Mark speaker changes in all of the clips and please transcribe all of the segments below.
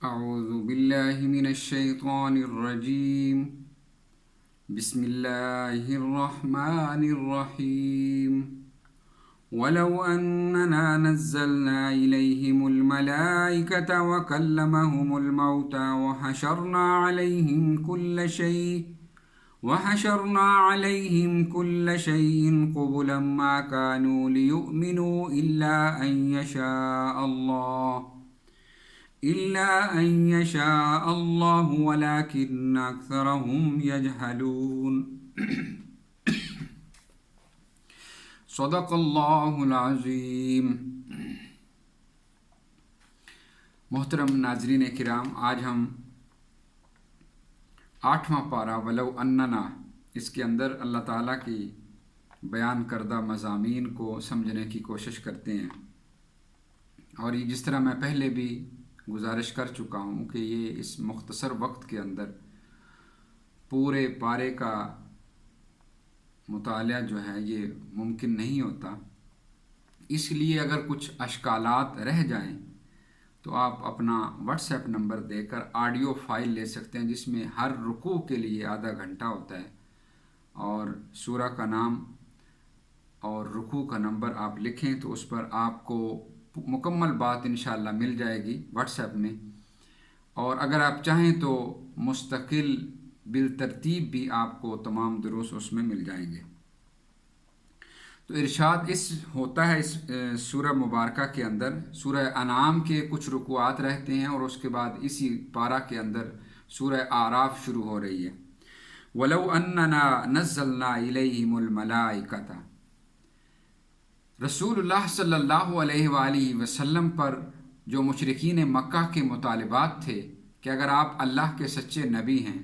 Speaker 1: أعوذ بالله من الشيطان الرجيم. بسم الله الرحمن الرحيم. ولو أننا نزلنا إليهم الملائكة وكلمهم الموتى وحشرنا عليهم كل شيء قبلا ما كانوا ليؤمنوا إلا أن يشاء الله ولكن أكثرهم يجهلون. صدق اللہ العظیم. محترم ناظرین کرام، آج ہم 8واں پارہ ولو اننا، اس کے اندر اللہ تعالیٰ کی بیان کردہ مضامین کو سمجھنے کی کوشش کرتے ہیں. اور یہ جس طرح میں پہلے بھی گزارش کر چکا ہوں کہ یہ اس مختصر وقت کے اندر پورے پارے کا مطالعہ جو ہے یہ ممکن نہیں ہوتا. اس لیے اگر کچھ اشکالات رہ جائیں تو آپ اپنا واٹس ایپ نمبر دے کر آڈیو فائل لے سکتے ہیں، جس میں ہر رکوع کے لیے آدھا گھنٹہ ہوتا ہے، اور سورہ کا نام اور رکوع کا نمبر آپ لکھیں تو اس پر آپ کو مکمل بات انشاءاللہ مل جائے گی واٹس ایپ میں. اور اگر آپ چاہیں تو مستقل بالترتیب بھی آپ کو تمام دروس اس میں مل جائیں گے. تو ارشاد ہوتا ہے اس سورہ مبارکہ کے اندر. سورہ انعام کے کچھ رکوعات رہتے ہیں اور اس کے بعد اسی پارہ کے اندر سورہ اعراف شروع ہو رہی ہے. وَلَوْ أَنَّنَا نَزَّلْنَا إِلَيْهِمُ الْمَلَائِكَةَ، رسول اللہ صلی اللہ علیہ وآلہ وسلم پر جو مشرکین مکہ کے مطالبات تھے کہ اگر آپ اللہ کے سچے نبی ہیں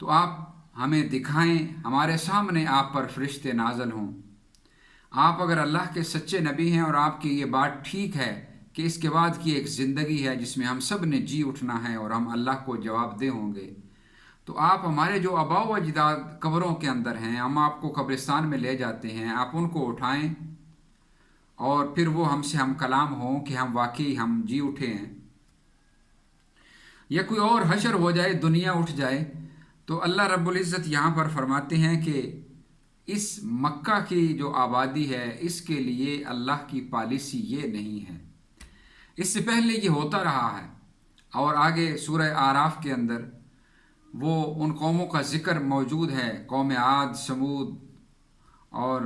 Speaker 1: تو آپ ہمیں دکھائیں، ہمارے سامنے آپ پر فرشتے نازل ہوں. آپ اگر اللہ کے سچے نبی ہیں اور آپ کی یہ بات ٹھیک ہے کہ اس کے بعد کی ایک زندگی ہے جس میں ہم سب نے جی اٹھنا ہے اور ہم اللہ کو جواب دہ ہوں گے، تو آپ ہمارے جو آباء و اجداد قبروں کے اندر ہیں، ہم آپ کو قبرستان میں لے جاتے ہیں، آپ ان کو اٹھائیں اور پھر وہ ہم سے ہم کلام ہوں کہ ہم واقعی ہم جی اٹھے ہیں. یا کوئی اور حشر ہو جائے، دنیا اٹھ جائے. تو اللہ رب العزت یہاں پر فرماتے ہیں کہ اس مکہ کی جو آبادی ہے اس کے لیے اللہ کی پالیسی یہ نہیں ہے. اس سے پہلے یہ ہوتا رہا ہے، اور آگے سورہ اعراف کے اندر وہ ان قوموں کا ذکر موجود ہے، قوم عاد، سمود، اور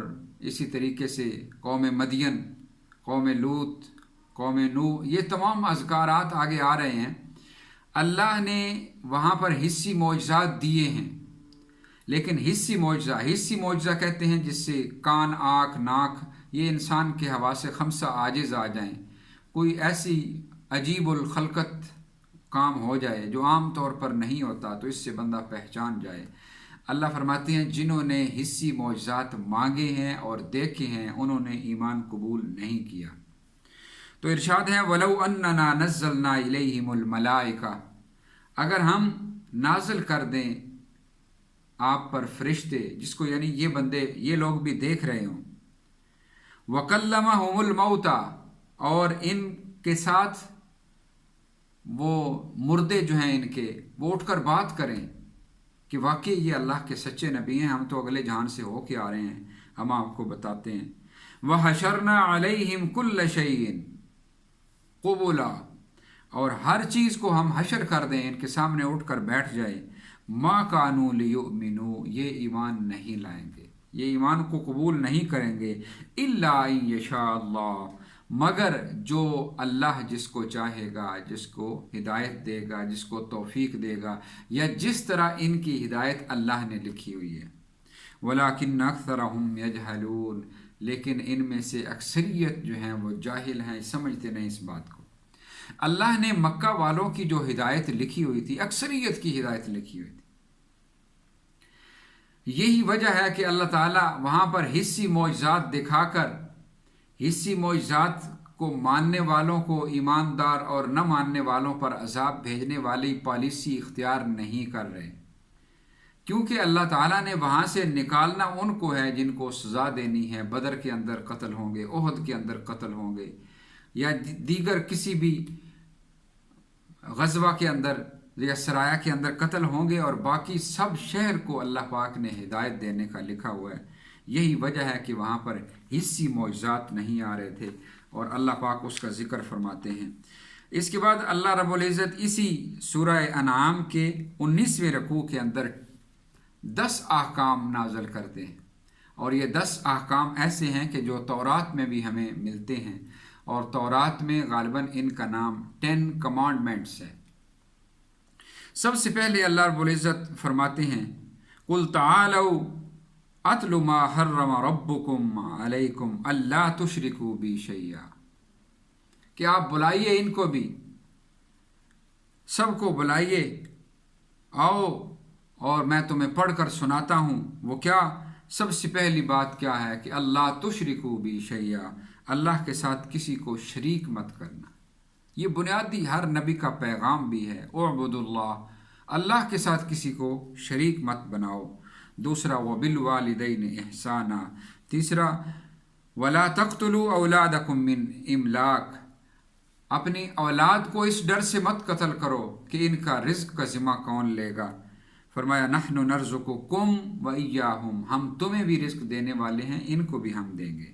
Speaker 1: اسی طریقے سے قوم مدین، قوم لوط، قوم نوح. یہ تمام اذکارات آگے آ رہے ہیں. اللہ نے وہاں پر حصی معجزات دیے ہیں، لیکن حصی معجزہ کہتے ہیں جس سے کان، آنکھ، ناک، یہ انسان کے حواس خمسہ عاجز آ جائیں، کوئی ایسی عجیب الخلقت کام ہو جائے جو عام طور پر نہیں ہوتا تو اس سے بندہ پہچان جائے. اللہ فرماتے ہیں جنہوں نے حصی معجزات مانگے ہیں اور دیکھے ہیں انہوں نے ایمان قبول نہیں کیا. تو ارشاد ہے وَلَوْ أَنَّنَا نَزَّلْنَا إِلَيْهِمُ الْمَلَائِكَةَ، اگر ہم نازل کر دیں آپ پر فرشتے، جس کو یعنی یہ بندے، یہ لوگ بھی دیکھ رہے ہوں. وَكَلَّمَهُمُ الْمَوْتَى، اور ان کے ساتھ وہ مردے جو ہیں ان کے، وہ اٹھ کر بات کریں کہ واقعی یہ اللہ کے سچے نبی ہیں، ہم تو اگلے جہان سے ہو کے آ رہے ہیں، ہم آپ کو بتاتے ہیں. وَحَشَرْنَا عَلَيْهِمْ كُلَّ شَيْءٍ قُبُلًا، اور ہر چیز کو ہم حشر کر دیں، ان کے سامنے اٹھ کر بیٹھ جائے. مَا كَانُوا لِيُؤْمِنُوا، یہ ایمان نہیں لائیں گے، یہ ایمان کو قبول نہیں کریں گے. إِلَّا أَن يَشَاءَ اللَّهُ، مگر جو اللہ جس کو چاہے گا، جس کو ہدایت دے گا، جس کو توفیق دے گا، یا جس طرح ان کی ہدایت اللہ نے لکھی ہوئی ہے. وَلَكِنَّ أَكْثَرَهُمْ يَجْهَلُونَ، لیکن ان میں سے اکثریت جو ہیں وہ جاہل ہیں، سمجھتے نہیں اس بات کو. اللہ نے مکہ والوں کی جو ہدایت لکھی ہوئی تھی، اکثریت کی ہدایت لکھی ہوئی تھی. یہی وجہ ہے کہ اللہ تعالیٰ وہاں پر حصی معجزات دکھا کر حصی معجزات کو ماننے والوں کو ایماندار اور نہ ماننے والوں پر عذاب بھیجنے والی پالیسی اختیار نہیں کر رہے، کیونکہ اللہ تعالیٰ نے وہاں سے نکالنا ان کو ہے جن کو سزا دینی ہے. بدر کے اندر قتل ہوں گے، احد کے اندر قتل ہوں گے، یا دیگر کسی بھی غزوہ کے اندر یا سرایہ کے اندر قتل ہوں گے، اور باقی سب شہر کو اللہ پاک نے ہدایت دینے کا لکھا ہوا ہے۔ یہی وجہ ہے کہ وہاں پر حصی معجزات نہیں آ رہے تھے، اور اللہ پاک اس کا ذکر فرماتے ہیں۔ اس کے بعد اللہ رب العزت اسی سورہ انعام کے 19ویں رکوع کے اندر 10 احکام نازل کرتے ہیں، اور یہ 10 احکام ایسے ہیں کہ جو تورات میں بھی ہمیں ملتے ہیں، اور تورات میں غالباً ان کا نام 10 کمانڈمنٹس ہے۔ سب سے پہلے اللہ رب العزت فرماتے ہیں قُلْ تَعَالَوْا أَتْلُ مَا حَرَّمَ رَبُّكُمْ عَلَيْكُمْ أَلَّا تُشْرِكُوا بِي شَيْئًا، کہ آپ بلائیے ان کو بھی، سب کو بلائیے، آؤ اور میں تمہیں پڑھ کر سناتا ہوں۔ وہ کیا؟ سب سے پہلی بات کیا ہے کہ اللہ تشرکوا بی شیئا، اللہ کے ساتھ کسی کو شریک مت کرنا۔ یہ بنیادی ہر نبی کا پیغام بھی ہے، اعبدوا اللہ، اللہ کے ساتھ کسی کو شریک مت بناؤ۔ دوسرا وبالوالدین احسانا، تیسرا ولا تقتلوا اولادکم من املاق، اپنی اولاد کو اس ڈر سے مت قتل کرو کہ ان کا رزق کا ذمہ کون لے گا۔ فرمایا نحن نرزقکم وإیاہم، ہم تمہیں بھی رزق دینے والے ہیں، ان کو بھی ہم دیں گے۔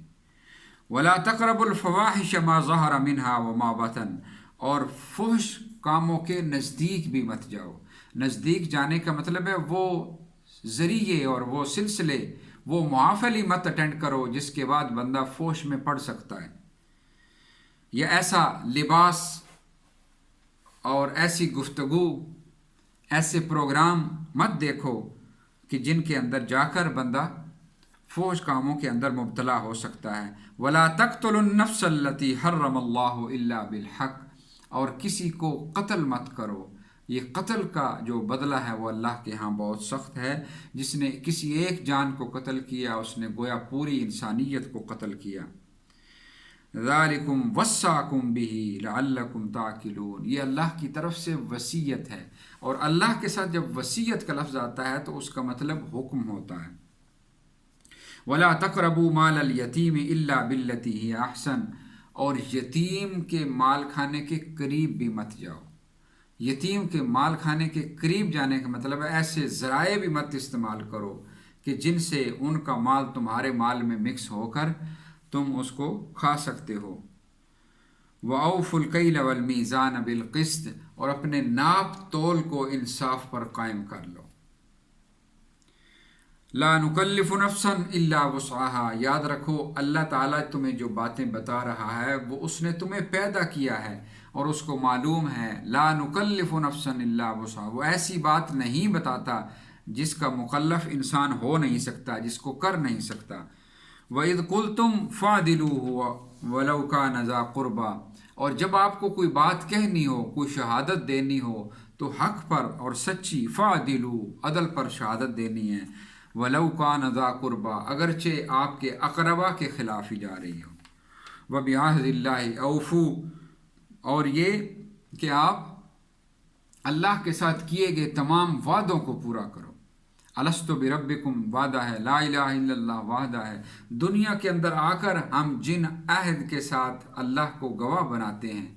Speaker 1: ولا تقربوا الفواحش ما ظہر منها وما بطن، اور فحش کاموں کے نزدیک بھی مت جاؤ۔ نزدیک جانے کا مطلب ہے وہ ذریعے اور وہ سلسلے، وہ محافل ہی مت اٹینڈ کرو جس کے بعد بندہ فحش میں پڑ سکتا ہے، یا ایسا لباس اور ایسی گفتگو، ایسے پروگرام مت دیکھو کہ جن کے اندر جا کر بندہ فحش کاموں کے اندر مبتلا ہو سکتا ہے۔ ولا تقتلوا النفس التي حرم اللہ الا بالحق، اور کسی کو قتل مت کرو۔ یہ قتل کا جو بدلہ ہے وہ اللہ کے ہاں بہت سخت ہے۔ جس نے کسی ایک جان کو قتل کیا اس نے گویا پوری انسانیت کو قتل کیا۔ ذالکم وصاکم بہ لعلکم تعقلون، یہ اللہ کی طرف سے وصیت ہے، اور اللہ کے ساتھ جب وصیت کا لفظ آتا ہے تو اس کا مطلب حکم ہوتا ہے۔ ولا تقربوا مال الیتیم الا بالتی ہی احسن، اور یتیم کے مال کھانے کے قریب بھی مت جاؤ۔ یتیم کے مال کھانے کے قریب جانے کا مطلب ہے ایسے ذرائع بھی مت استعمال کرو کہ جن سے ان کا مال تمہارے مال میں مکس ہو کر تم اس کو کھا سکتے ہو۔ وَأَوْفُوا الْكَيْلَ وَالْمِيزَانَ بِالْقِسْطِ، اور اپنے ناپ تول کو انصاف پر قائم کر لو۔ لا نکلف نفسا الا وسعها، یاد رکھو اللہ تعالیٰ تمہیں جو باتیں بتا رہا ہے وہ اس نے تمہیں پیدا کیا ہے، اور اس کو معلوم ہے لا نکلف نفسا الا وسعها، وہ ایسی بات نہیں بتاتا جس کا مکلف انسان ہو نہیں سکتا، جس کو کر نہیں سکتا۔ وَإِذْ قُلْتُمْ فَاعْدِلُوا وَلَوْ كَانَ ذَا قُرْبَىٰ، اور جب آپ کو کوئی بات کہنی ہو، کوئی شہادت دینی ہو تو حق پر اور سچی، فَاعْدِلُوا، عدل پر شہادت دینی ہے، وَلَوْ كَانَ ذَا قُرْبَىٰ، اگرچہ آپ کے اقربا کے خلاف ہی جا رہی ہو۔ وَبِعَهْدِ اللَّهِ أَوْفُوا، اور یہ کہ آپ اللہ کے ساتھ کیے گئے تمام وعدوں کو پورا کرو۔ الستُ بربکم وعدہ ہے، لا الہ الا اللہ وعدہ ہے۔ دنیا کے اندر آ کر ہم جن عہد کے ساتھ اللہ کو گواہ بناتے ہیں،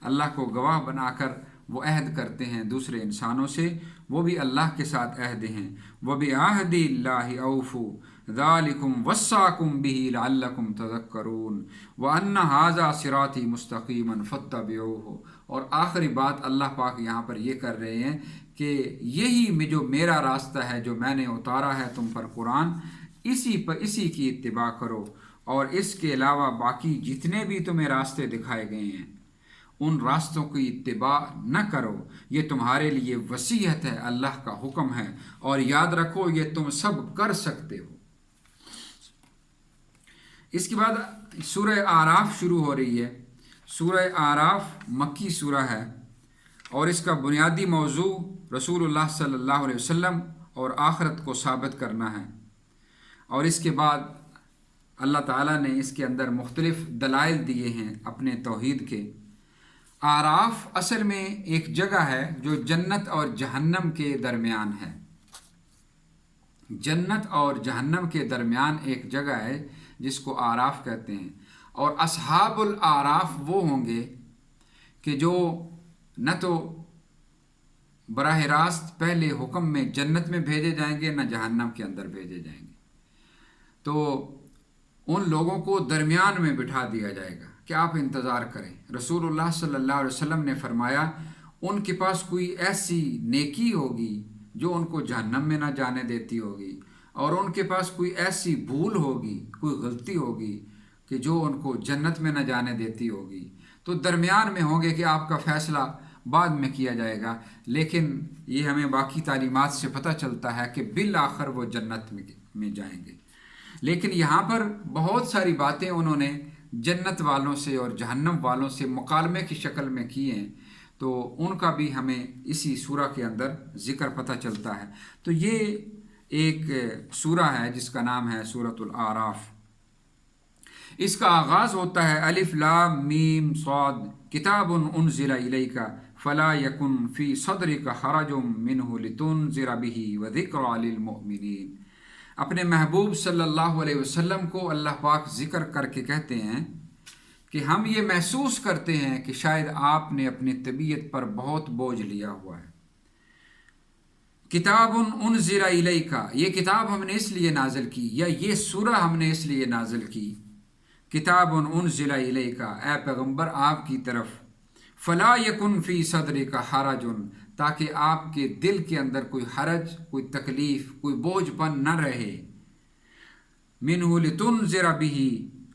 Speaker 1: اللہ کو گواہ بنا کر وہ عہد کرتے ہیں دوسرے انسانوں سے، وہ بھی اللہ کے ساتھ عہد ہیں۔ وَبِعَهْدِ اللَّهِ أَوْفُوا ذَلِكُمْ وَصَّاكُمْ بِهِ لَعَلَّكُمْ تَذَكَّرُونَ وَأَنَّ هَٰذَا صِرَاطِي مُسْتَقِيمًا فَاتَّبِعُوهُ، اور آخری بات اللہ پاک یہاں پر یہ کر رہے ہیں کہ یہی جو میرا راستہ ہے جو میں نے اتارا ہے تم پر قرآن، اسی کی اتباع کرو، اور اس کے علاوہ باقی جتنے بھی تمہیں راستے دکھائے گئے ہیں ان راستوں کی اتباع نہ کرو۔ یہ تمہارے لیے وصیت ہے، اللہ کا حکم ہے، اور یاد رکھو یہ تم سب کر سکتے ہو۔ اس کے بعد سورہ اعراف شروع ہو رہی ہے۔ سورہ اعراف مکی سورہ ہے، اور اس کا بنیادی موضوع رسول اللہ صلی اللہ علیہ وسلم اور آخرت کو ثابت کرنا ہے، اور اس کے بعد اللہ تعالیٰ نے اس کے اندر مختلف دلائل دیے ہیں اپنے توحید کے۔ اعراف اصل میں ایک جگہ ہے جو جنت اور جہنم کے درمیان ہے۔ جنت اور جہنم کے درمیان ایک جگہ ہے جس کو اعراف کہتے ہیں، اور اصحاب الاعراف وہ ہوں گے کہ جو نہ تو براہ راست پہلے حکم میں جنت میں بھیجے جائیں گے نہ جہنم کے اندر بھیجے جائیں گے۔ تو ان لوگوں کو درمیان میں بٹھا دیا جائے گا کہ آپ انتظار کریں۔ رسول اللہ صلی اللہ علیہ وسلم نے فرمایا ان کے پاس کوئی ایسی نیکی ہوگی جو ان کو جہنم میں نہ جانے دیتی ہوگی، اور ان کے پاس کوئی ایسی بھول ہوگی، کوئی غلطی ہوگی کہ جو ان کو جنت میں نہ جانے دیتی ہوگی۔ تو درمیان میں ہوں گے کہ آپ کا فیصلہ بعد میں کیا جائے گا، لیکن یہ ہمیں باقی تعلیمات سے پتہ چلتا ہے کہ بالآخر وہ جنت میں جائیں گے۔ لیکن یہاں پر بہت ساری باتیں انہوں نے جنت والوں سے اور جہنم والوں سے مکالمے کی شکل میں کی ہیں، تو ان کا بھی ہمیں اسی سورہ کے اندر ذکر پتہ چلتا ہے۔ تو یہ ایک سورہ ہے جس کا نام ہے سورۃ الاعراف۔ اس کا آغاز ہوتا ہے الف لام میم صاد کتاب انزل الیک فلا یکن فی صدرک حرج منہ لتنذر بہ وذکریٰ للمؤمنین۔ اپنے محبوب صلی اللہ علیہ وسلم کو اللہ پاک ذکر کر کے کہتے ہیں کہ ہم یہ محسوس کرتے ہیں کہ شاید آپ نے اپنی طبیعت پر بہت بوجھ لیا ہوا ہے۔ کتاب انزل الیک، یہ کتاب ہم نے اس لیے نازل کی، یا یہ سورہ ہم نے اس لیے نازل کی، کتاب انزل الیک، اے پیغمبر آپ کی طرف، فلا یکن فی صدرک حرج، تاکہ آپ کے دل کے اندر کوئی حرج، کوئی تکلیف، کوئی بوجھ پن نہ رہے، منہ لتنذر بہ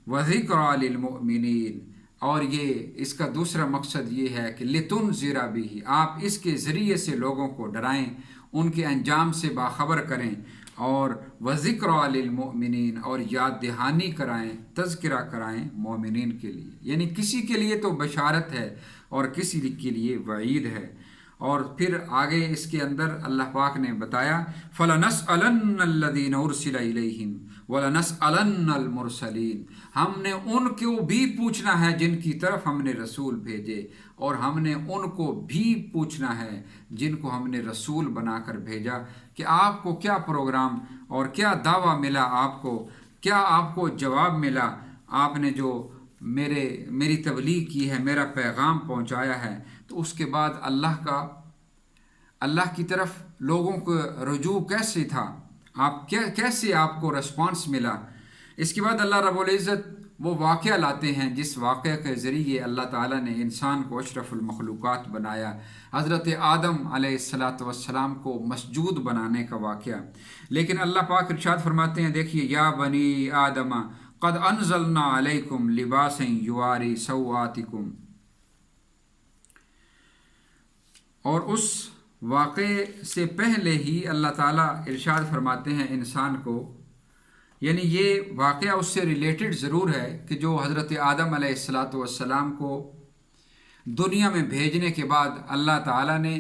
Speaker 1: وذکریٰ للمؤمنین، اور یہ اس کا دوسرا مقصد یہ ہے کہ لتنذر بہ، آپ اس کے ذریعے سے لوگوں کو ڈرائیں، ان کے انجام سے باخبر کریں، اور وذکریٰ للمؤمنین، اور یاد دہانی کرائیں، تذکرہ کرائیں مومنین کے لیے، یعنی کسی کے لیے تو بشارت ہے اور کسی کے لیے وعید ہے۔ اور پھر آگے اس کے اندر اللہ پاک نے بتایا فَلَنَسْأَلَنَّ الَّذِينَ أُرْسِلَ إِلَيْهِمْ وَلَنَسْأَلَنَّ الْمُرْسَلِينَ، ہم نے ان کو بھی پوچھنا ہے جن کی طرف ہم نے رسول بھیجے، اور ہم نے ان کو بھی پوچھنا ہے جن کو ہم نے رسول بنا کر بھیجا کہ آپ کو کیا پروگرام اور کیا دعویٰ ملا، آپ کو کیا آپ کو جواب ملا، آپ نے جو میری تبلیغ کی ہے، میرا پیغام پہنچایا ہے۔ تو اس کے بعد اللہ کی طرف لوگوں کو رجوع کیسے تھا، کیسے آپ کو رسپانس ملا۔ اس کے بعد اللہ رب العزت وہ واقعہ لاتے ہیں جس واقعہ کے ذریعے اللہ تعالیٰ نے انسان کو اشرف المخلوقات بنایا، حضرت آدم علیہ السلام کو مسجود بنانے کا واقعہ۔ لیکن اللہ پاک ارشاد فرماتے ہیں، دیکھیے یا بنی آدم قد انزلنا علیکم لباسا یواری سوآتکم، اور اس واقعے سے پہلے ہی اللہ تعالیٰ ارشاد فرماتے ہیں انسان کو، یعنی یہ واقعہ اس سے ریلیٹڈ ضرور ہے کہ جو حضرت آدم علیہ السلام کو دنیا میں بھیجنے کے بعد اللہ تعالیٰ نے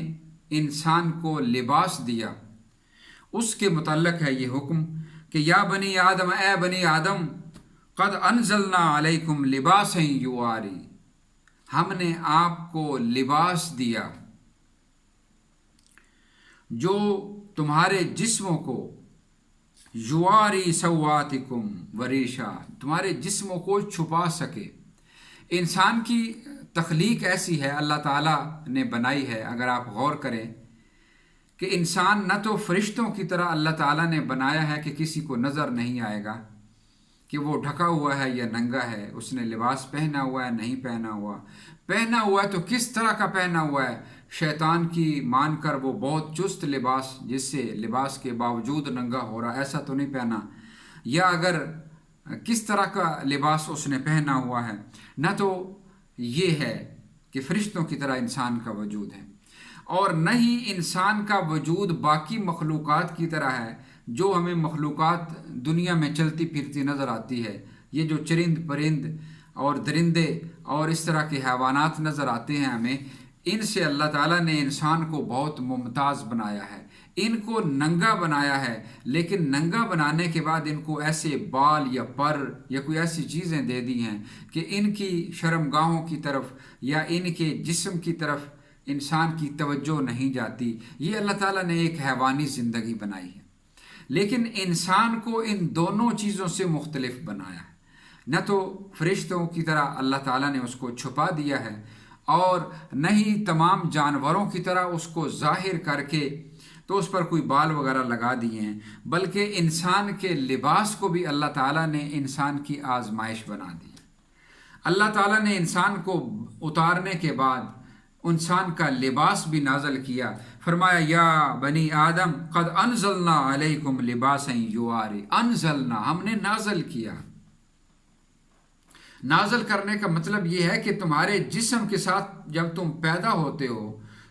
Speaker 1: انسان کو لباس دیا، اس کے متعلق ہے یہ حکم کہ یا بنی آدم، اے بنی آدم، قد انزلنا علیکم لباسا یواری، ہم نے آپ کو لباس دیا جو تمہارے جسموں کو، یواری سوآتکم وریشا، تمہارے جسموں کو چھپا سکے۔ انسان کی تخلیق ایسی ہے، اللہ تعالیٰ نے بنائی ہے، اگر آپ غور کریں کہ انسان نہ تو فرشتوں کی طرح اللہ تعالیٰ نے بنایا ہے کہ کسی کو نظر نہیں آئے گا کہ وہ ڈھکا ہوا ہے یا ننگا ہے، اس نے لباس پہنا ہوا ہے نہیں پہنا ہوا ہے تو کس طرح کا پہنا ہوا ہے، شیطان کی مان کر وہ بہت چست لباس جس سے لباس کے باوجود ننگا ہو رہا، ایسا تو نہیں پہنا، یا اگر کس طرح کا لباس اس نے پہنا ہوا ہے، نہ تو یہ ہے کہ فرشتوں کی طرح انسان کا وجود ہے، اور نہ ہی انسان کا وجود باقی مخلوقات کی طرح ہے جو ہمیں مخلوقات دنیا میں چلتی پھرتی نظر آتی ہے۔ یہ جو چرند پرند اور درندے اور اس طرح کے حیوانات نظر آتے ہیں ہمیں، ان سے اللہ تعالیٰ نے انسان کو بہت ممتاز بنایا ہے، ان کو ننگا بنایا ہے، لیکن ننگا بنانے کے بعد ان کو ایسے بال یا پر یا کوئی ایسی چیزیں دے دی ہیں کہ ان کی شرمگاہوں کی طرف یا ان کے جسم کی طرف انسان کی توجہ نہیں جاتی۔ یہ اللہ تعالیٰ نے ایک حیوانی زندگی بنائی ہے، لیکن انسان کو ان دونوں چیزوں سے مختلف بنایا ہے۔ نہ تو فرشتوں کی طرح اللہ تعالیٰ نے اس کو چھپا دیا ہے، اور نہ ہی تمام جانوروں کی طرح اس کو ظاہر کر کے تو اس پر کوئی بال وغیرہ لگا دیے ہیں، بلکہ انسان کے لباس کو بھی اللہ تعالیٰ نے انسان کی آزمائش بنا دی۔ اللہ تعالیٰ نے انسان کو اتارنے کے بعد انسان کا لباس بھی نازل کیا، فرمایا یا بنی آدم قد انزلنا علیکم لباسا یواری، انزلنا ہم نے نازل کیا۔ نازل کرنے کا مطلب یہ ہے کہ تمہارے جسم کے ساتھ جب تم پیدا ہوتے ہو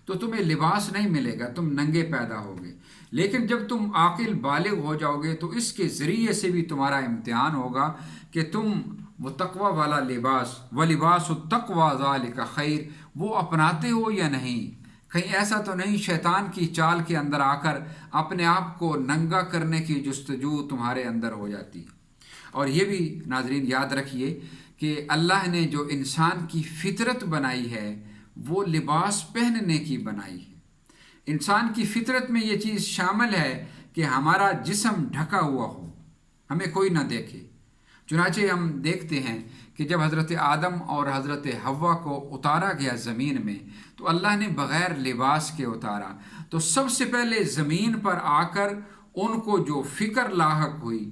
Speaker 1: تو تمہیں لباس نہیں ملے گا، تم ننگے پیدا ہوگے، لیکن جب تم عاقل بالغ ہو جاؤ گے تو اس کے ذریعے سے بھی تمہارا امتحان ہوگا کہ تم وہ تقوی والا لباس وَلِبَاسُ التَّقْوَى ذَلِكَ خَيْرٌ وہ اپناتے ہو یا نہیں۔ کہیں ایسا تو نہیں شیطان کی چال کے اندر آ کر اپنے آپ کو ننگا کرنے کی جستجو تمہارے اندر ہو جاتی۔ اور یہ بھی ناظرین یاد رکھیے کہ اللہ نے جو انسان کی فطرت بنائی ہے وہ لباس پہننے کی بنائی ہے۔ انسان کی فطرت میں یہ چیز شامل ہے کہ ہمارا جسم ڈھکا ہوا ہو، ہمیں کوئی نہ دیکھے۔ چنانچہ ہم دیکھتے ہیں کہ جب حضرت آدم اور حضرت حوا کو اتارا گیا زمین میں تو اللہ نے بغیر لباس کے اتارا، تو سب سے پہلے زمین پر آ کر ان کو جو فکر لاحق ہوئی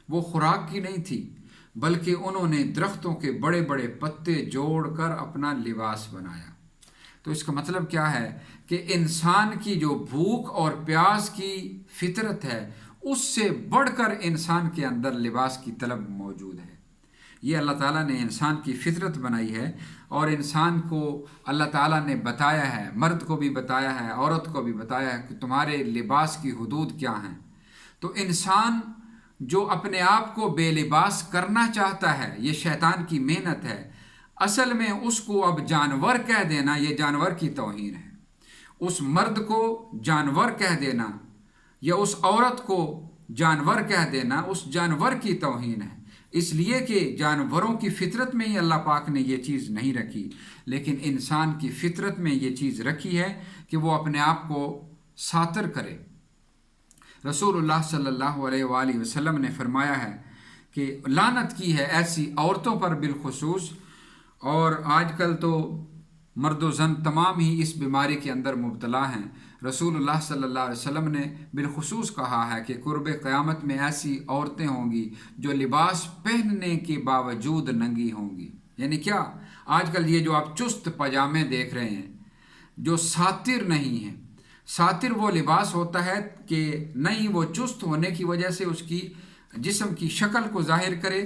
Speaker 1: وہ خوراک کی نہیں تھی، بلکہ انہوں نے درختوں کے بڑے بڑے پتے جوڑ کر اپنا لباس بنایا۔ تو اس کا مطلب کیا ہے کہ انسان کی جو بھوک اور پیاس کی فطرت ہے اس سے بڑھ کر انسان کے اندر لباس کی طلب موجود ہے۔ یہ اللہ تعالیٰ نے انسان کی فطرت بنائی ہے، اور انسان کو اللہ تعالیٰ نے بتایا ہے، مرد کو بھی بتایا ہے، عورت کو بھی بتایا ہے کہ تمہارے لباس کی حدود کیا ہیں۔ تو انسان جو اپنے آپ کو بے لباس کرنا چاہتا ہے، یہ شیطان کی محنت ہے۔ اصل میں اس کو اب جانور کہہ دینا یہ جانور کی توہین ہے، اس مرد کو جانور کہہ دینا یا اس عورت کو جانور کہہ دینا اس جانور کی توہین ہے، اس لیے کہ جانوروں کی فطرت میں ہی اللہ پاک نے یہ چیز نہیں رکھی، لیکن انسان کی فطرت میں یہ چیز رکھی ہے کہ وہ اپنے آپ کو ساتر کرے۔ رسول اللہ صلی اللہ علیہ وآلہ وسلم نے فرمایا ہے کہ لعنت کی ہے ایسی عورتوں پر بالخصوص، اور آج کل تو مرد و زن تمام ہی اس بیماری کے اندر مبتلا ہیں۔ رسول اللہ صلی اللہ علیہ وسلم نے بالخصوص کہا ہے کہ قرب قیامت میں ایسی عورتیں ہوں گی جو لباس پہننے کے باوجود ننگی ہوں گی۔ یعنی کیا؟ آج کل یہ جو آپ چست پاجامے دیکھ رہے ہیں جو ساتر نہیں ہیں، ساتر وہ لباس ہوتا ہے کہ نہیں وہ چست ہونے کی وجہ سے اس کی جسم کی شکل کو ظاہر کرے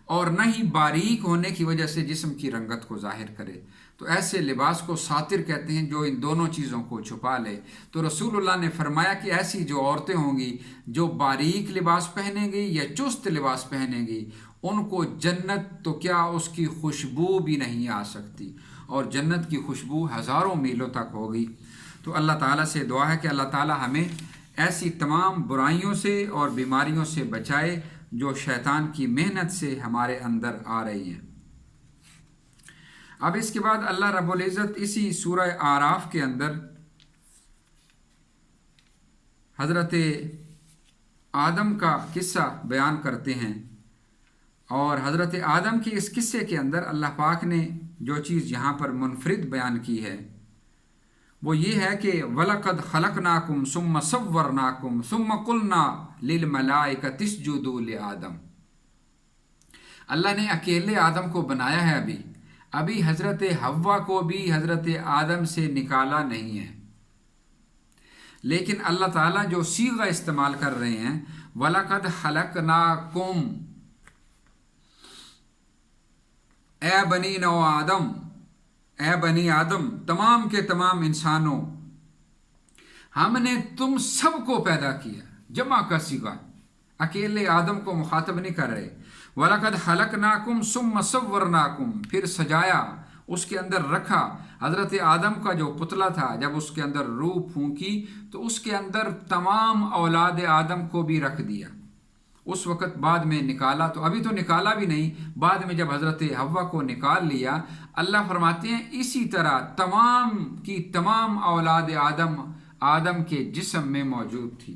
Speaker 1: اور نہ ہی باریک ہونے کی وجہ سے جسم کی رنگت کو ظاہر کرے، تو ایسے لباس کو ساتر کہتے ہیں جو ان دونوں چیزوں کو چھپا لے۔ تو رسول اللہ نے فرمایا کہ ایسی جو عورتیں ہوں گی جو باریک لباس پہنیں گی یا چست لباس پہنیں گی ان کو جنت تو کیا اس کی خوشبو بھی نہیں آ سکتی، اور جنت کی خوشبو ہزاروں میلوں تک ہوگی۔ تو اللہ تعالیٰ سے دعا ہے کہ اللہ تعالیٰ ہمیں ایسی تمام برائیوں سے اور بیماریوں سے بچائے جو شیطان کی محنت سے ہمارے اندر آ رہی ہیں۔ اب اس کے بعد اللہ رب العزت اسی سورہ اعراف کے اندر حضرت آدم کا قصہ بیان کرتے ہیں، اور حضرت آدم کے اس قصے کے اندر اللہ پاک نے جو چیز یہاں پر منفرد بیان کی ہے وہ یہ ہے کہ وَلَقَدْ خَلَقْنَاكُمْ ثُمَّ صَوَّرْنَاكُمْ ثُمَّ قُلْنَا لِلْمَلَائِكَةِ اسْجُدُوا لِآدَمَ۔ اللہ نے اکیلے آدم کو بنایا ہے، ابھی حضرت حوا کو بھی حضرت آدم سے نکالا نہیں ہے، لیکن اللہ تعالیٰ جو صیغہ استعمال کر رہے ہیں وَلَقَدْ خَلَقْنَاكُمْ، اے بنی نو آدم، اے بنی آدم، تمام کے تمام انسانوں، ہم نے تم سب کو پیدا کیا، جمع کا صیغہ، اکیلے آدم کو مخاطب نہیں کر رہے۔ وَلَقَدْ خَلَقْنَاكُمْ ثُمَّ صَوَّرْنَاكُمْ، پھر سجایا، اس کے اندر رکھا۔ حضرت آدم کا جو پتلا تھا جب اس کے اندر روح پھونکی تو اس کے اندر تمام اولاد آدم کو بھی رکھ دیا۔ اس وقت بعد میں نکالا، تو ابھی تو نکالا بھی نہیں، بعد میں جب حضرت حوا کو نکال لیا، اللہ فرماتے ہیں اسی طرح تمام کی تمام اولاد آدم کے جسم میں موجود تھی۔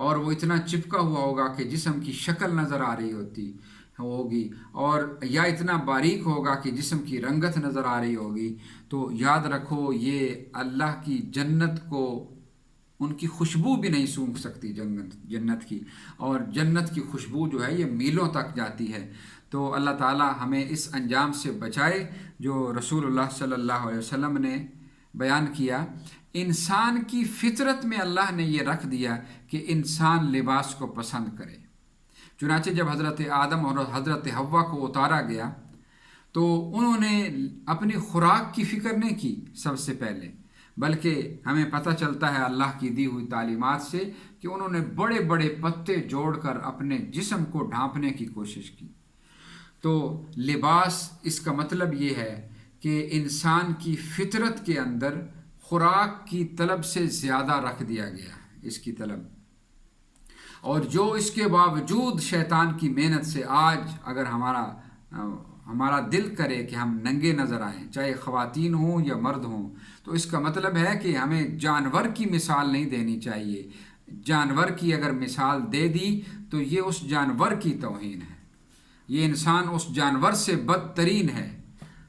Speaker 1: اور وہ اتنا چپکا ہوا ہوگا کہ جسم کی شکل نظر آ رہی ہوگی، اور یا اتنا باریک ہوگا کہ جسم کی رنگت نظر آ رہی ہوگی، تو یاد رکھو یہ اللہ کی جنت کو، ان کی خوشبو بھی نہیں سونگھ سکتی جنت کی، اور جنت کی خوشبو جو ہے یہ میلوں تک جاتی ہے۔ تو اللہ تعالی ہمیں اس انجام سے بچائے جو رسول اللہ صلی اللہ علیہ وسلم نے بیان کیا۔ انسان کی فطرت میں اللہ نے یہ رکھ دیا کہ انسان لباس کو پسند کرے، چنانچہ جب حضرت آدم اور حضرت حوا کو اتارا گیا تو انہوں نے اپنی خوراک کی فکر نہیں کی سب سے پہلے، بلکہ ہمیں پتہ چلتا ہے اللہ کی دی ہوئی تعلیمات سے کہ انہوں نے بڑے بڑے پتے جوڑ کر اپنے جسم کو ڈھانپنے کی کوشش کی۔ تو لباس، اس کا مطلب یہ ہے کہ انسان کی فطرت کے اندر خوراک کی طلب سے زیادہ رکھ دیا گیا ہے اس کی طلب، اور جو اس کے باوجود شیطان کی محنت سے آج اگر ہمارا دل کرے کہ ہم ننگے نظر آئیں، چاہے خواتین ہوں یا مرد ہوں، تو اس کا مطلب ہے کہ ہمیں جانور کی مثال نہیں دینی چاہیے۔ جانور کی اگر مثال دے دی تو یہ اس جانور کی توہین ہے، یہ انسان اس جانور سے بدترین ہے۔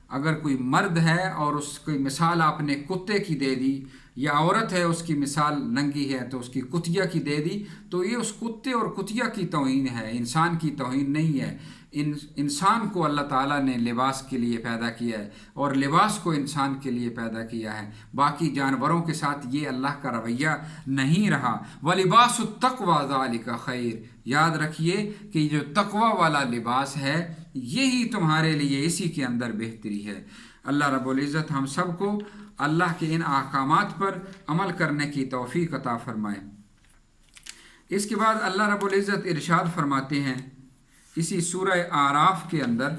Speaker 1: اگر کوئی مرد ہے اور اس کی مثال آپ نے کتے کی دے دی، یا عورت ہے اس کی مثال ننگی ہے تو اس کی کتیا کی دے دی، تو یہ اس کتے اور کتیا کی توہین ہے، انسان کی توہین نہیں ہے۔ انسان کو اللہ تعالیٰ نے لباس کے لیے پیدا کیا ہے، اور لباس کو انسان کے لیے پیدا کیا ہے، باقی جانوروں کے ساتھ یہ اللہ کا رویہ نہیں رہا۔ وَلِبَاسُ التَّقْوَىٰ ذَلِكَ خَيْرٌ، یاد رکھیے کہ یہ جو تقوی والا لباس ہے یہی تمہارے لیے، اسی کے اندر بہتری ہے۔ اللہ رب العزت ہم سب کو اللہ کے ان احکامات پر عمل کرنے کی توفیق عطا فرمائے۔ اس کے بعد اللہ رب العزت ارشاد فرماتے ہیں اسی سورہ اعراف کے اندر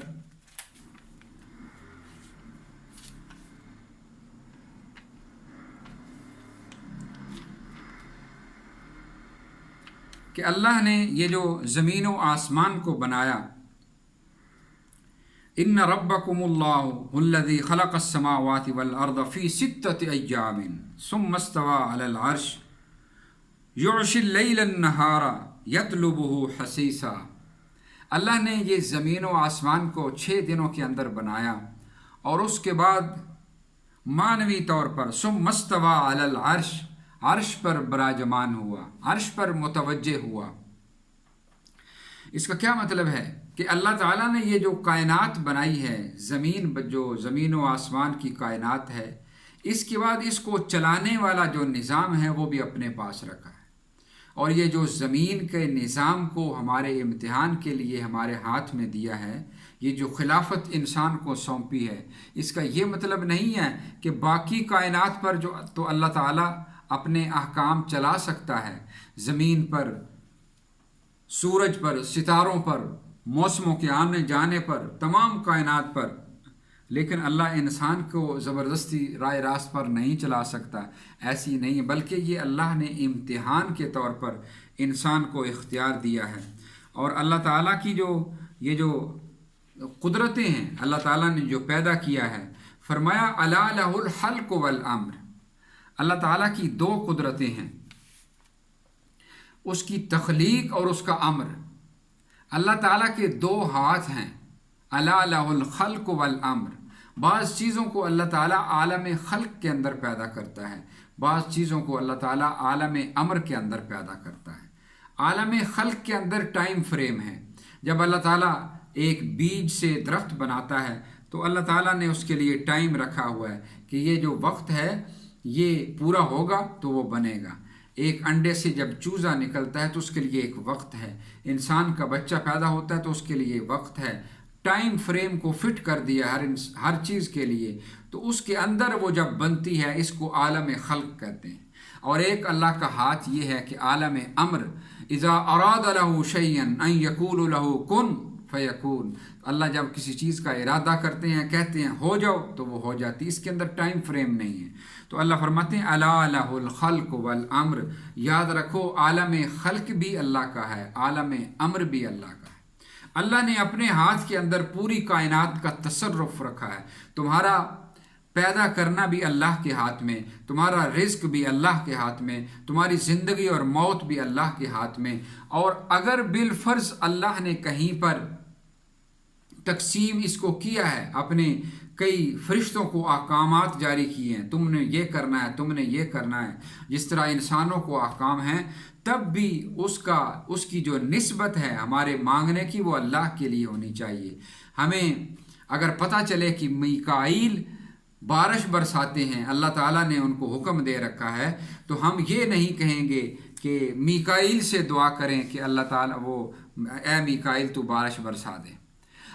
Speaker 1: کہ اللہ نے یہ جو زمین و آسمان کو بنایا، ان ربکم اللہ الذی خلق السماوات والارض فی ستۃ ایام ثم استوى علی العرش یغشی اللیل النہار یطلبہ حثیثا۔ اللہ نے یہ زمین و آسمان کو 6 دنوں کے اندر بنایا، اور اس کے بعد معنوی طور پر ثم استوى علی العرش، عرش پر براجمان ہوا، عرش پر متوجہ ہوا۔ اس کا کیا مطلب ہے کہ اللہ تعالیٰ نے یہ جو کائنات بنائی ہے، جو زمین و آسمان کی کائنات ہے، اس کے بعد اس کو چلانے والا جو نظام ہے وہ بھی اپنے پاس رکھا ہے، اور یہ جو زمین کے نظام کو ہمارے امتحان کے لیے ہمارے ہاتھ میں دیا ہے، یہ جو خلافت انسان کو سونپی ہے، اس کا یہ مطلب نہیں ہے کہ باقی کائنات پر تو اللہ تعالیٰ اپنے احکام چلا سکتا ہے، زمین پر، سورج پر، ستاروں پر، موسموں کے آنے جانے پر، تمام کائنات پر، لیکن اللہ انسان کو زبردستی رائے راست پر نہیں چلا سکتا، ایسی نہیں ہے، بلکہ یہ اللہ نے امتحان کے طور پر انسان کو اختیار دیا ہے۔ اور اللہ تعالیٰ کی یہ جو قدرتیں ہیں، اللہ تعالیٰ نے جو پیدا کیا ہے، فرمایا الا لہ الخلق والامر، اللہ تعالیٰ کی 2 قدرتیں ہیں، اس کی تخلیق اور اس کا امر۔ اللہ تعالیٰ کے 2 ہاتھ ہیں، الا لہ الخلق والامر۔ بعض چیزوں کو اللہ تعالیٰ عالم خلق کے اندر پیدا کرتا ہے، بعض چیزوں کو اللہ تعالیٰ عالم امر کے اندر پیدا کرتا ہے۔ عالم خلق کے اندر ٹائم فریم ہے، جب اللہ تعالیٰ ایک بیج سے درخت بناتا ہے تو اللہ تعالیٰ نے اس کے لیے ٹائم رکھا ہوا ہے کہ یہ جو وقت ہے یہ پورا ہوگا تو وہ بنے گا۔ ایک انڈے سے جب چوزا نکلتا ہے تو اس کے لیے ایک وقت ہے، انسان کا بچہ پیدا ہوتا ہے تو اس کے لیے وقت ہے، ٹائم فریم کو فٹ کر دیا ہر چیز کے لیے، تو اس کے اندر وہ جب بنتی ہے اس کو عالم خلق کہتے ہیں۔ اور ایک اللہ کا ہاتھ یہ ہے کہ عالم امر، اذا اراد له شيئا ان يقول له كن فیکون، اللہ جب کسی چیز کا ارادہ کرتے ہیں، کہتے ہیں ہو جاؤ تو وہ ہو جاتی، اس کے اندر ٹائم فریم نہیں ہے۔ تو اللہ فرماتے ہیں الا لہ الخلق والامر، یاد رکھو عالم خلق بھی اللہ کا ہے، عالم امر بھی اللہ کا ہے۔ اللہ نے اپنے ہاتھ کے اندر پوری کائنات کا تصرف رکھا ہے۔ تمہارا پیدا کرنا بھی اللہ کے ہاتھ میں، تمہارا رزق بھی اللہ کے ہاتھ میں، تمہاری زندگی اور موت بھی اللہ کے ہاتھ میں۔ اور اگر بالفرض اللہ نے کہیں پر تقسیم اس کو کیا ہے، اپنے کئی فرشتوں کو احکامات جاری کیے ہیں، تم نے یہ کرنا ہے، تم نے یہ کرنا ہے، جس طرح انسانوں کو احکام ہیں، تب بھی اس کی جو نسبت ہے ہمارے مانگنے کی، وہ اللہ کے لیے ہونی چاہیے۔ ہمیں اگر پتہ چلے کہ میکائیل بارش برساتے ہیں، اللہ تعالیٰ نے ان کو حکم دے رکھا ہے، تو ہم یہ نہیں کہیں گے کہ میکائیل سے دعا کریں کہ اللہ تعالیٰ اے میکائیل تو بارش برسا دے۔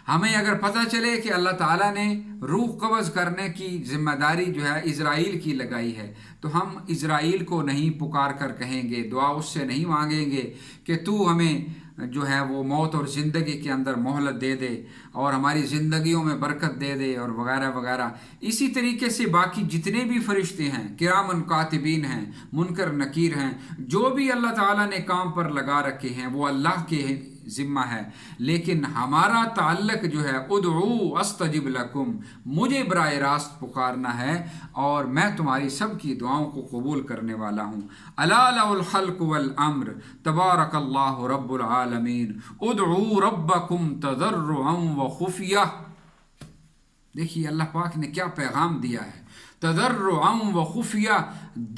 Speaker 1: ہمیں اگر پتہ چلے کہ اللہ تعالیٰ نے روح قبض کرنے کی ذمہ داری جو ہے اسرائیل کی لگائی ہے، تو ہم اسرائیل کو نہیں پکار کر کہیں گے، دعا اس سے نہیں مانگیں گے کہ تو ہمیں جو ہے وہ موت اور زندگی کے اندر مہلت دے دے اور ہماری زندگیوں میں برکت دے دے اور وغیرہ وغیرہ۔ اسی طریقے سے باقی جتنے بھی فرشتے ہیں، کرام کاتبین ہیں، منکر نکیر ہیں، جو بھی اللہ تعالیٰ نے کام پر لگا رکھے ہیں، وہ اللہ کے ذمہ ہے۔ لیکن ہمارا تعلق جو ہے ادعو استجب لکم، مجھے براہ راست پکارنا ہے اور میں تمہاری سب کی دعاؤں کو قبول کرنے والا ہوں۔ الا لہ الخلق والامر تبارک اللہ رب العالمین ادعو ربکم تضرعا وخفیہ۔ دیکھیے اللہ پاک نے کیا پیغام دیا ہے، تضرعا وخفیہ،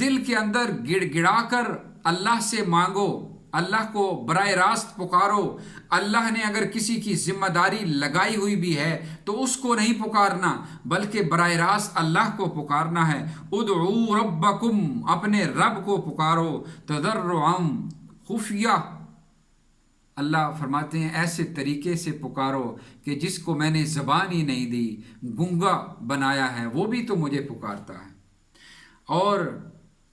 Speaker 1: دل کے اندر گڑ گڑا کر اللہ سے مانگو، اللہ کو براہ راست پکارو۔ اللہ نے اگر کسی کی ذمہ داری لگائی ہوئی بھی ہے تو اس کو نہیں پکارنا، بلکہ براہ راست اللہ کو پکارنا ہے۔ ادعو ربکم، اپنے رب کو پکارو، تضرعا خفیہ، اللہ فرماتے ہیں ایسے طریقے سے پکارو کہ جس کو میں نے زبان ہی نہیں دی، گنگا بنایا ہے، وہ بھی تو مجھے پکارتا ہے، اور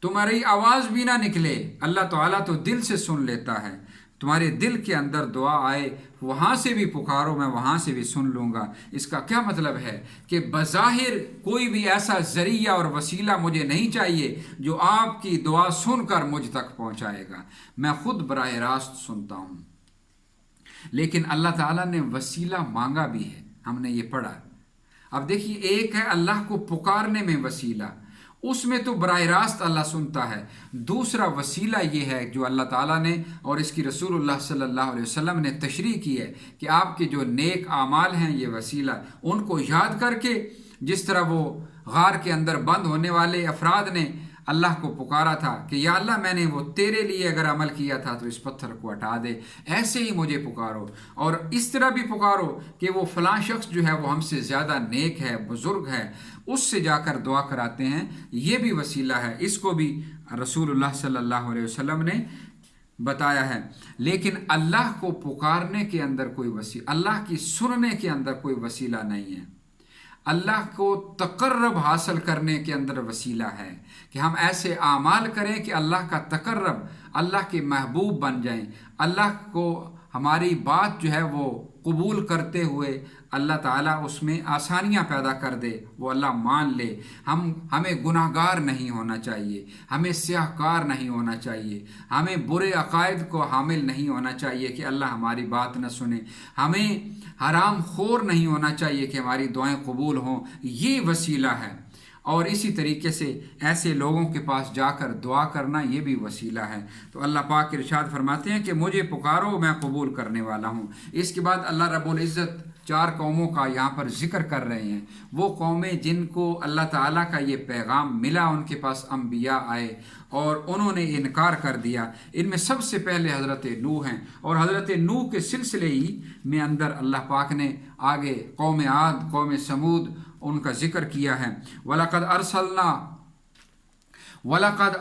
Speaker 1: تمہاری آواز بھی نہ نکلے، اللہ تعالیٰ تو دل سے سن لیتا ہے، تمہارے دل کے اندر دعا آئے، وہاں سے بھی پکارو، میں وہاں سے بھی سن لوں گا۔ اس کا کیا مطلب ہے کہ بظاہر کوئی بھی ایسا ذریعہ اور وسیلہ مجھے نہیں چاہیے جو آپ کی دعا سن کر مجھ تک پہنچائے گا، میں خود براہ راست سنتا ہوں۔ لیکن اللہ تعالیٰ نے وسیلہ مانگا بھی ہے، ہم نے یہ پڑھا۔ اب دیکھیے، ایک ہے اللہ کو پکارنے میں وسیلہ، اس میں تو براہ راست اللہ سنتا ہے۔ دوسرا وسیلہ یہ ہے جو اللہ تعالیٰ نے اور اس کی رسول اللہ صلی اللہ علیہ وسلم نے تشریح کی ہے کہ آپ کے جو نیک اعمال ہیں، یہ وسیلہ، ان کو یاد کر کے، جس طرح وہ غار کے اندر بند ہونے والے افراد نے اللہ کو پکارا تھا کہ یا اللہ میں نے وہ تیرے لیے اگر عمل کیا تھا تو اس پتھر کو ہٹا دے، ایسے ہی مجھے پکارو، اور اس طرح بھی پکارو کہ وہ فلاں شخص جو ہے وہ ہم سے زیادہ نیک ہے، بزرگ ہے، اس سے جا کر دعا کراتے ہیں، یہ بھی وسیلہ ہے۔ اس کو بھی رسول اللہ صلی اللہ علیہ وسلم نے بتایا ہے۔ لیکن اللہ کو پکارنے کے اندر کوئی وسیلہ، اللہ کی سننے کے اندر کوئی وسیلہ نہیں ہے۔ اللہ کو تقرب حاصل کرنے کے اندر وسیلہ ہے کہ ہم ایسے اعمال کریں کہ اللہ کا تقرب، اللہ کے محبوب بن جائیں، اللہ کو ہماری بات جو ہے وہ قبول کرتے ہوئے اللہ تعالیٰ اس میں آسانیاں پیدا کر دے، وہ اللہ مان لے۔ ہمیں گناہ گار نہیں ہونا چاہیے، ہمیں سیاہ کار نہیں ہونا چاہیے، ہمیں برے عقائد کو حامل نہیں ہونا چاہیے کہ اللہ ہماری بات نہ سنے، ہمیں حرام خور نہیں ہونا چاہیے کہ ہماری دعائیں قبول ہوں، یہ وسیلہ ہے۔ اور اسی طریقے سے ایسے لوگوں کے پاس جا کر دعا کرنا، یہ بھی وسیلہ ہے۔ تو اللہ پاک ارشاد فرماتے ہیں کہ مجھے پکارو، میں قبول کرنے والا ہوں۔ اس کے بعد اللہ رب العزت 4 قوموں کا یہاں پر ذکر کر رہے ہیں، وہ قومیں جن کو اللہ تعالیٰ کا یہ پیغام ملا، ان کے پاس انبیاء آئے اور انہوں نے انکار کر دیا۔ ان میں سب سے پہلے حضرت نوح ہیں، اور حضرت نوح کے سلسلے ہی میں اندر اللہ پاک نے آگے قوم عاد، قوم سمود، ان کا ذکر کیا ہے۔ وَلَقَدْ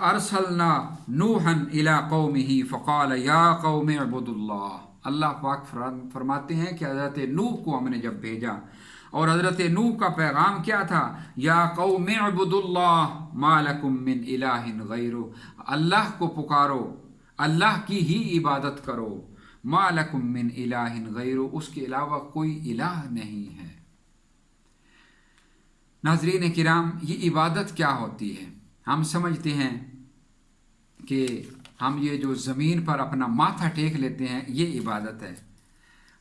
Speaker 1: أَرْسَلْنَا نُوحًا إِلَىٰ قَوْمِهِ فَقَالَ يَا قَوْمِ اعْبُدُوا اللَّهَ۔ اللہ پاک فرماتے ہیں کہ حضرت نوح کو ہم نے جب بھیجا، اور حضرت نوح کا پیغام کیا تھا؟ یا قوم اعبدوا اللہ ما لکم من الہ غیرہ، اللہ کو پکارو، اللہ کی ہی عبادت کرو، ما لکم من الہ غیرہ، اس کے علاوہ کوئی الہ نہیں ہے۔ ناظرین کرام، یہ عبادت کیا ہوتی ہے؟ ہم سمجھتے ہیں کہ ہم یہ جو زمین پر اپنا ماتھا ٹیک لیتے ہیں، یہ عبادت ہے،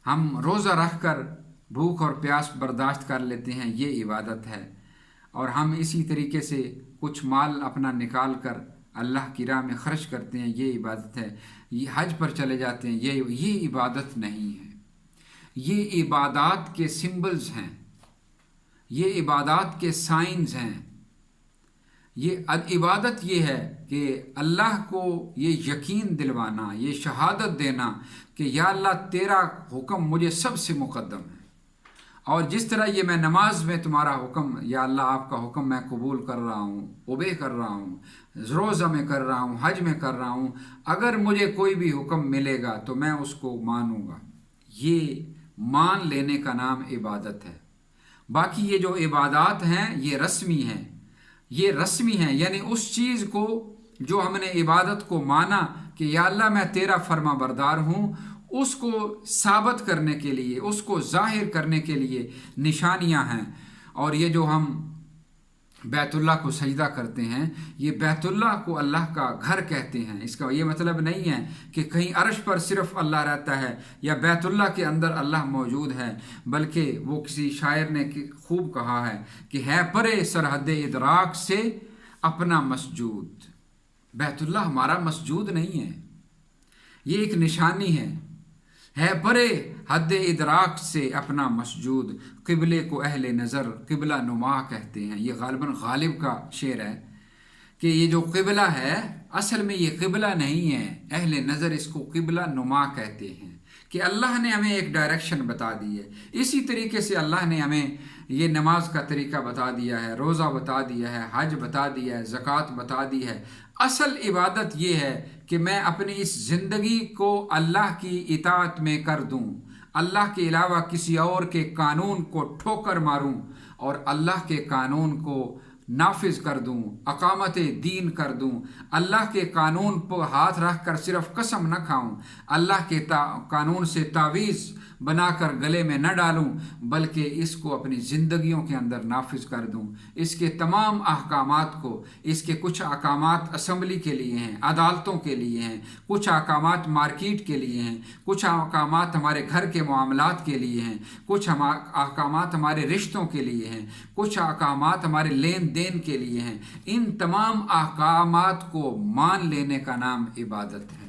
Speaker 1: ہم روزہ رکھ کر بھوک اور پیاس برداشت کر لیتے ہیں، یہ عبادت ہے، اور ہم اسی طریقے سے کچھ مال اپنا نکال کر اللہ کی راہ میں خرچ کرتے ہیں، یہ عبادت ہے، یہ حج پر چلے جاتے ہیں، یہ عبادت نہیں ہے۔ یہ عبادات کے سمبلز ہیں، یہ عبادات کے سائنز ہیں۔ یہ عبادت یہ ہے کہ اللہ کو یہ یقین دلوانا، یہ شہادت دینا کہ یا اللہ تیرا حکم مجھے سب سے مقدم ہے، اور جس طرح یہ میں نماز میں تمہارا حکم، یا اللہ آپ کا حکم میں قبول کر رہا ہوں، اوبے کر رہا ہوں، روزہ میں کر رہا ہوں، حج میں کر رہا ہوں، اگر مجھے کوئی بھی حکم ملے گا تو میں اس کو مانوں گا۔ یہ مان لینے کا نام عبادت ہے۔ باقی یہ جو عبادات ہیں یہ رسمی ہیں، یہ رسمی ہیں، یعنی اس چیز کو جو ہم نے عبادت کو مانا کہ یا اللہ میں تیرا فرما بردار ہوں، اس کو ثابت کرنے کے لیے، اس کو ظاہر کرنے کے لیے نشانیاں ہیں۔ اور یہ جو ہم بیت اللہ کو سجدہ کرتے ہیں، یہ بیت اللہ کو اللہ کا گھر کہتے ہیں۔ اس کا یہ مطلب نہیں ہے کہ کہیں عرش پر صرف اللہ رہتا ہے یا بیت اللہ کے اندر اللہ موجود ہے، بلکہ وہ کسی شاعر نے خوب کہا ہے کہ ہے پرے سرحد ادراک سے اپنا مسجود۔ بیت اللہ ہمارا مسجود نہیں ہے، یہ ایک نشانی ہے پرے حد ادراک سے اپنا مسجود، قبلے کو اہل نظر قبلہ نما کہتے ہیں۔ یہ غالباً غالب کا شعر ہے کہ یہ جو قبلہ ہے اصل میں یہ قبلہ نہیں ہے، اہل نظر اس کو قبلہ نما کہتے ہیں، کہ اللہ نے ہمیں ایک ڈائریکشن بتا دی ہے۔ اسی طریقے سے اللہ نے ہمیں یہ نماز کا طریقہ بتا دیا ہے، روزہ بتا دیا ہے، حج بتا دیا ہے، زکوٰۃ بتا دی ہے۔ اصل عبادت یہ ہے کہ میں اپنی اس زندگی کو اللہ کی اطاعت میں کر دوں، اللہ کے علاوہ کسی اور کے قانون کو ٹھوکر ماروں اور اللہ کے قانون کو نافذ کر دوں، اقامت دین کر دوں، اللہ کے قانون پر ہاتھ رکھ کر صرف قسم نہ کھاؤں، اللہ کے قانون سے تعویذ بنا کر گلے میں نہ ڈالوں، بلکہ اس کو اپنی زندگیوں کے اندر نافذ کر دوں۔ اس کے تمام احکامات کو، اس کے کچھ احکامات اسمبلی کے لیے ہیں، عدالتوں کے لیے ہیں، کچھ احکامات مارکیٹ کے لیے ہیں، کچھ احکامات ہمارے گھر کے معاملات کے لیے ہیں، کچھ احکامات ہمارے رشتوں کے لیے ہیں، کچھ احکامات ہمارے لین دین کے لیے ہیں۔ ان تمام احکامات کو مان لینے کا نام عبادت ہے۔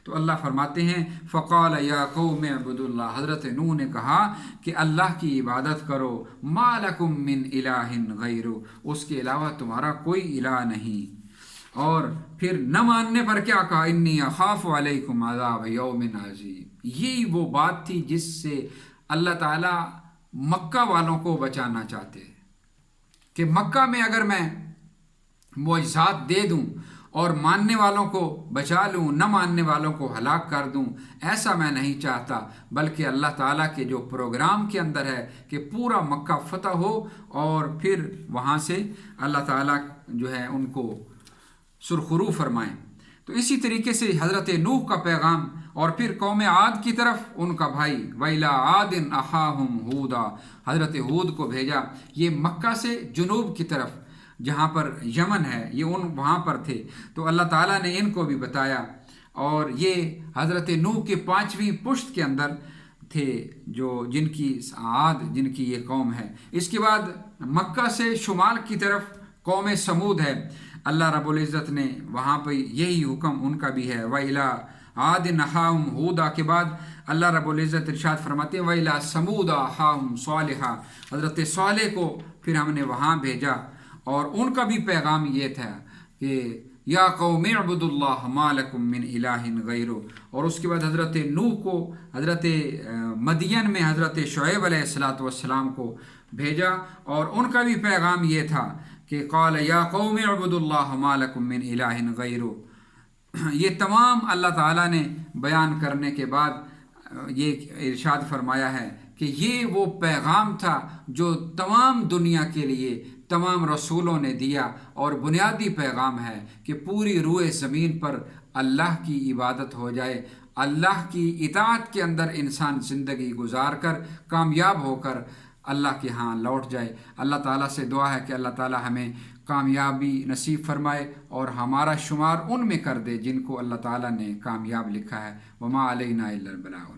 Speaker 1: تو اللہ فرماتے ہیں فقال یا قوم اعبدوا اللہ، حضرت نوح نے کہا کہ اللہ کی عبادت کرو، ما لکم من الہ غیرہ، اس کے علاوہ تمہارا کوئی الہ نہیں۔ اور پھر نہ ماننے پر کیا کہا، انی اخاف علیکم عذاب یوم عظیم۔ یہی وہ بات تھی جس سے اللہ تعالیٰ مکہ والوں کو بچانا چاہتے ہیں کہ مکہ میں اگر میں معجزات دے دوں اور ماننے والوں کو بچا لوں، نہ ماننے والوں کو ہلاک کر دوں، ایسا میں نہیں چاہتا، بلکہ اللہ تعالیٰ کے جو پروگرام کے اندر ہے کہ پورا مکہ فتح ہو اور پھر وہاں سے اللہ تعالیٰ جو ہے ان کو سرخرو فرمائیں۔ تو اسی طریقے سے حضرت نوح کا پیغام، اور پھر قوم عاد کی طرف ان کا بھائی وَإِلَىٰ عَادٍ أَخَاهُمْ هُودًا، حضرت ہود کو بھیجا۔ یہ مکہ سے جنوب کی طرف جہاں پر یمن ہے، یہ وہاں پر تھے، تو اللہ تعالیٰ نے ان کو بھی بتایا، اور یہ حضرت نوح کے 5ویں پشت کے اندر تھے جو جن کی عاد، جن کی یہ قوم ہے۔ اس کے بعد مکہ سے شمال کی طرف قوم سمود ہے، اللہ رب العزت نے وہاں پہ یہی حکم ان کا بھی ہے۔ وَإِلَىٰ عَادٍ أَخَاهُمْ هُودًا کے بعد اللہ رب العزت ارشاد فرماتے ہیں وَإِلَىٰ ثَمُودَ أَخَاهُمْ صَالِحًا، حضرت صالح کو پھر ہم نے وہاں بھیجا، اور ان کا بھی پیغام یہ تھا کہ یا قوم اعبدوا اللہ ما لکم من الہ غیرہ۔ اور اس کے بعد حضرت نوح کو حضرت مدین میں حضرت شعیب علیہ السلام کو بھیجا، اور ان کا بھی پیغام یہ تھا کہ قال یا قوم اعبدوا اللہ ما لکم من الہ غیرہ۔ یہ تمام اللہ تعالیٰ نے بیان کرنے کے بعد یہ ارشاد فرمایا ہے کہ یہ وہ پیغام تھا جو تمام دنیا کے لیے تمام رسولوں نے دیا، اور بنیادی پیغام ہے کہ پوری روئے زمین پر اللہ کی عبادت ہو جائے، اللہ کی اطاعت کے اندر انسان زندگی گزار کر کامیاب ہو کر اللہ کے ہاں لوٹ جائے۔ اللہ تعالیٰ سے دعا ہے کہ اللہ تعالیٰ ہمیں کامیابی نصیب فرمائے اور ہمارا شمار ان میں کر دے جن کو اللہ تعالیٰ نے کامیاب لکھا ہے۔ وما علینا الا البلاغ۔